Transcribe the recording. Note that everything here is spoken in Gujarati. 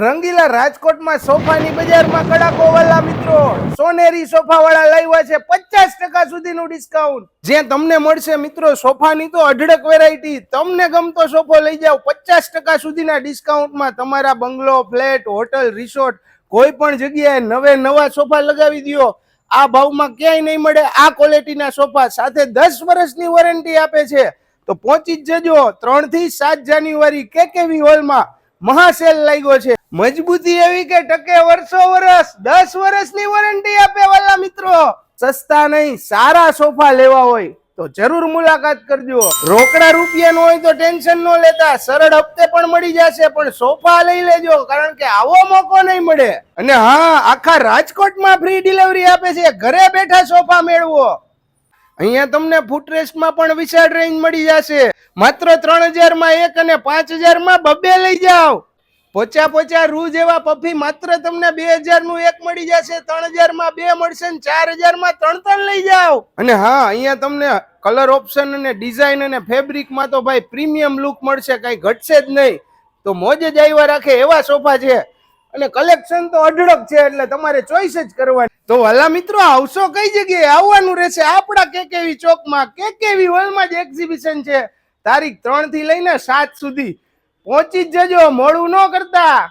રંગીલા રાજકોટમાં સોફાની બજારમાં કડાકો વાલા મિત્રો સોનેરી સોફા વાળા લાવ્યા છે 50% સુધીનું ડિસ્કાઉન્ટ જે તમને મળશે મિત્રો. સોફાની તો અઢળક વેરાયટી. તમને ગમતો સોફો લઈ જાઓ 50% સુધીના ડિસ્કાઉન્ટમાં. તમારા બંગલો, ફ્લેટ, હોટલ, રિસોર્ટ કોઈ પણ જગ્યાએ નવા સોફા લગાવી દો. આ ભાવમાં ક્યાંય નહીં મળે. આ ક્વોલિટીના સોફા સાથે 10 વર્ષની વોરંટી આપે છે. તો પહોંચી જ જજો 3 થી 7 જાન્યુઆરી કેકેવી હોલમાં. મહાસેલ લાગ્યો છે. મજબૂતી એવી કે ટકે વર્ષ 10 વર્ષની વોરંટી આપે વાલા મિત્રો. સસ્તા નહીં, સારા સોફા લેવા હોય તો જરૂર મુલાકાત કરજો. રોકડા રૂપિયાનો હોય તો ટેન્શન ન લેતા, સરળ હપ્તે પણ મળી જશે. પણ સોફા લઈ લેજો, કારણ કે આવો મોકો નહીં મળે. અને હા, આખા રાજકોટમાં ફ્રી ડિલિવરી આપે છે. ઘરે બેઠા સોફા મેળવો. અહીંયા તમને ફૂટરેસ્ટમાં પણ વિશાળ રેન્જ મળી જશે. માત્ર 3000 માં એક અને 5000 માં બબે લઈ જાઓ. પોચા રૂ જેવા પફી માત્ર તમને 2000 નું એક મળી જશે, 3000 માં 2 મળશે, 4000 માં 3 લઈ જાઓ. અને હા, અહીંયા તમને કલર ઓપ્શન અને ડિઝાઇન અને ફેબ્રિક માં તો ભાઈ પ્રીમિયમ લુક મળશે, કઈ ઘટશે જ નહીં. તો મોજ જ આવ્યા રાખે એવા સોફા છે. અને કલેક્શન તો અઢળક છે, એટલે તમારે ચોઈસ જ કરવાની. તો વાલા મિત્રો, આવશો કઈ જગ્યાએ? આવવાનું રહેશે આપણા કેકેવી ચોકમાં. કેકેવી હોલમાં જ એક્ઝિબિશન છે. તારીખ 3 થી લઈને 7 સુધી. પહોંચી જ જજો, મોડું ન કરતા.